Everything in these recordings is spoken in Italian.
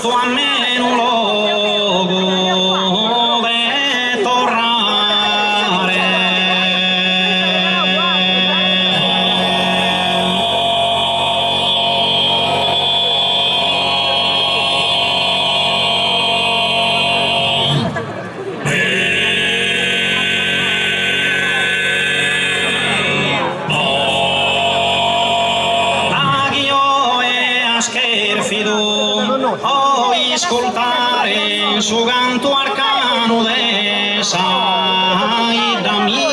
posto a me un luogo de tornare. Ascoltare il suo canto arcano de saida mia.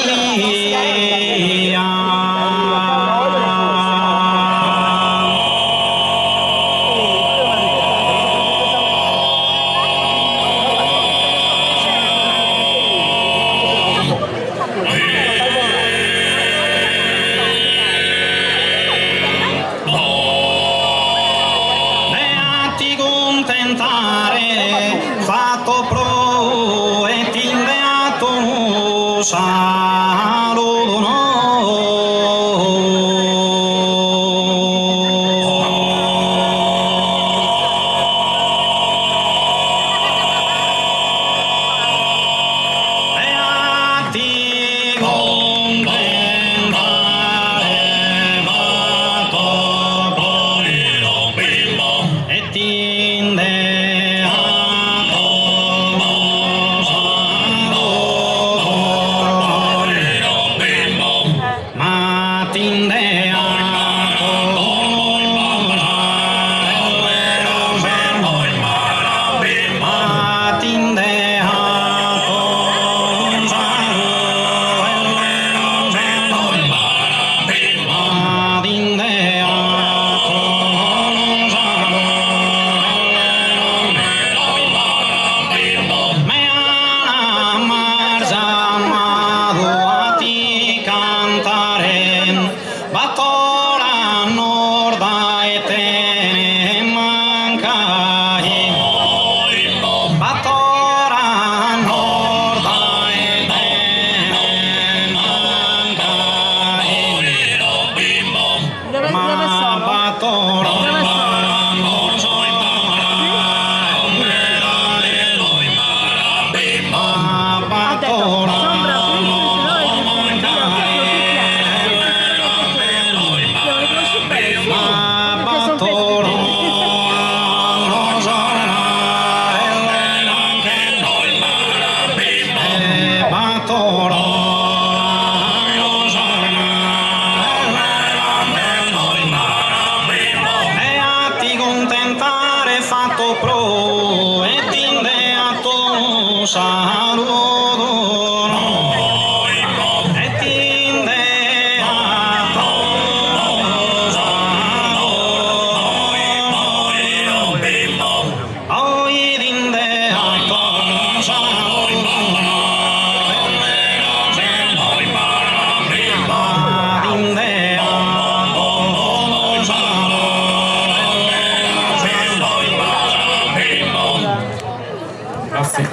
Fatto pro e tindeato saluto no. E a ti contentare fatto pro e tinde Batora norda e te mancai. Batora norda e te mancai. Ma batora fatto pro e tinde a tu saluto no. E tinde a tu saluto oi tinde a tu saluto grazie.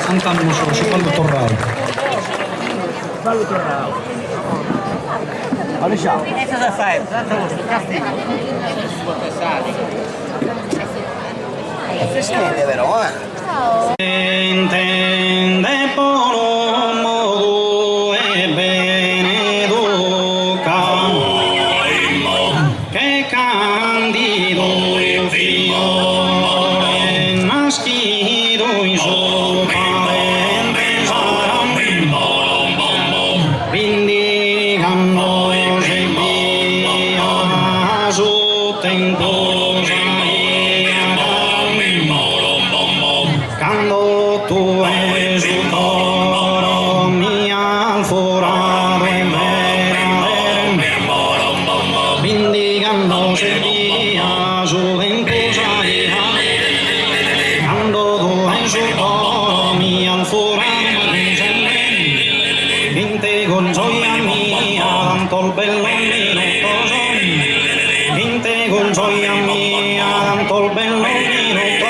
Cantando solo su Ballo Torrao. Ballo Torrao. Allora ciao. E cosa fai? È freschette però, Ciao. Intende por modo e bene educa che candido figlio è nascido in suo parente saranno vindigando se via su tempo quando tu esutoro mi alforado en vindigando se via su tempo quando tu esutoro mi alforado vinte con gioia mia tanto il bello minuto vinte con gioia mia tanto il bello minuto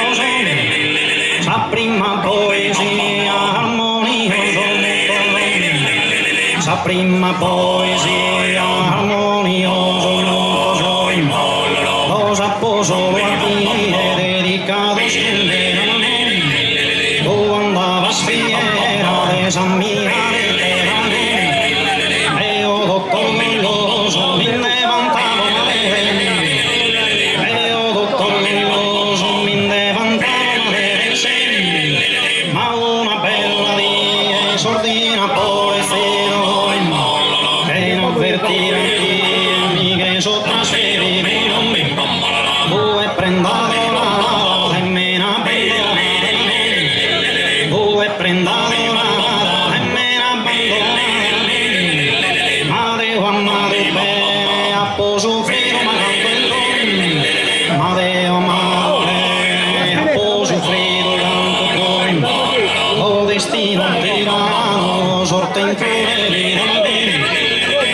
sa prima poesia armonioso sa prima poesia armonioso lo sa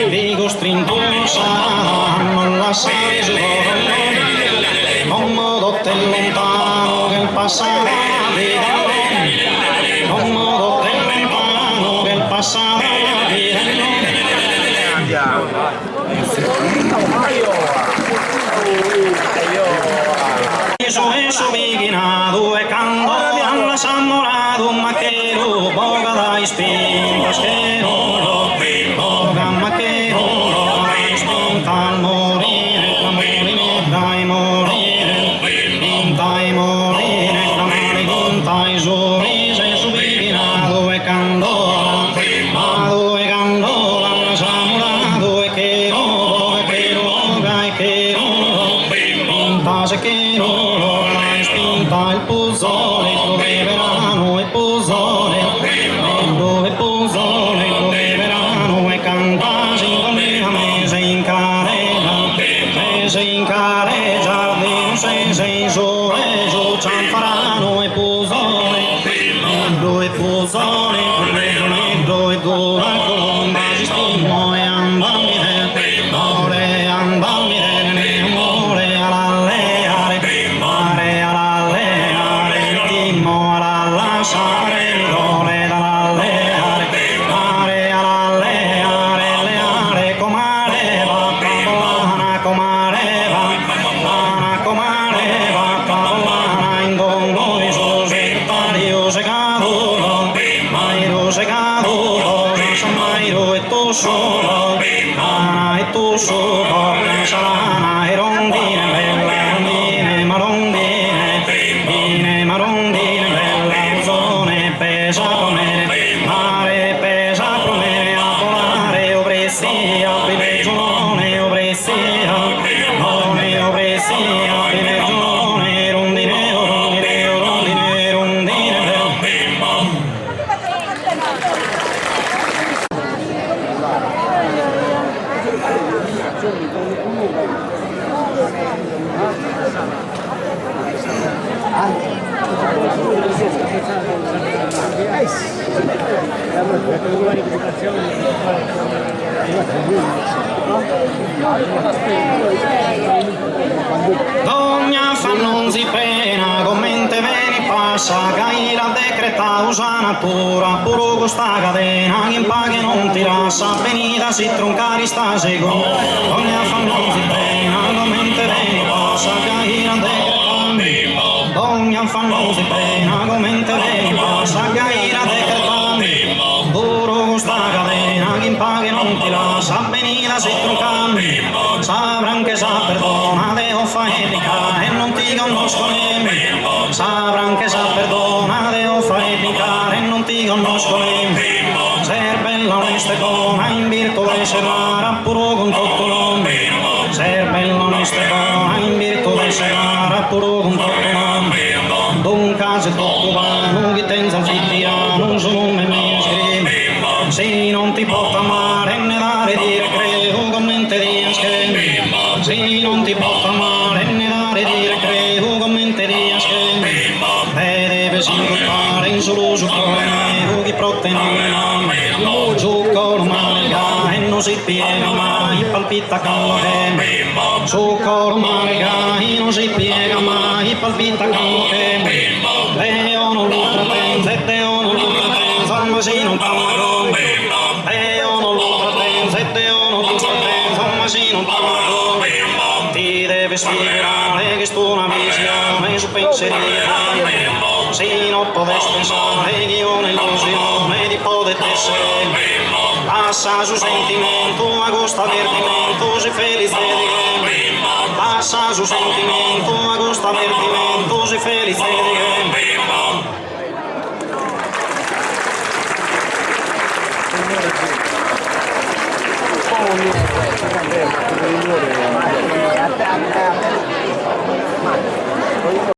di costrintosa, non lasciare su comodo te lontano che il passato vita, comodo te lontano che il passato vita. Eso viginato e canto alla sammorato ma che lo boga dai spintas che lo boga ma che lo dai spinta al morire la morire dai morire dai morire la morire dai sorrise su viginato e canto e canto alla sammorato e che lo boga e che lo pinta se che lo il posone, dove verano e posone, dove posone, dove verano e cantasi come a mese in care, giardino se sole, giù cianfarano e posone, dove posone, dove gora colomba, si stimo e andamine, ore andamine, amore all'alleare, mare solo, e tu solo, sarà e rondine, bella rondine, marondine, bella zone, pesa come mare, pesa come a volare, obressia, privilegione, obressia, non obressia, privilegione, rondine, rondine, rondine, rondine, Dogna fa non si pena, commente veni passa, caira decreta usa natura, puro costa cadena, chi impaghi non ti rassa, venita si troncari sta seco. Dogna fa non si pena, commente veni passa, caira decreta, dogna fa non si pena, commente veni passa, caira decreta, puro costa cadena, chi impaghi non ti rassa, venita si troncari, sapran che sa perdona, Deo fa etica e non ti conosco nemmeno, sapran che sa perdona, Deo fa etica e non ti conosco nemmeno, ser bella onesta e buona, in virtù di serara, puro con tutto nome, ser bella onesta e buona, in virtù di serara, puro con tutto nome, dunque se tutto va, non ti tenza zittiano, su nome mi scrive, se non ti può amare né dare dire credo, commente di schemi, se non ti può amare né dare dire credo, commente di schemi, e deve sviluppare in solo su come chi protene su colomarica e non si piega mai, palpita calore, su colomarica e non si piega mai, palpita calore, Deo non lo trapensa, Deo non lo trapensa, ma si non parla con Deo non lo trapensa, Deo non lo trapensa, ma si non parla con ti deve spiegare che sto una visione su pensieri, se non potessi pensare che io nell'illusione di poter essere, passa su sentimento, agosto avvertimento, si felice di passa su sentimento, agosto avvertimento, si felice di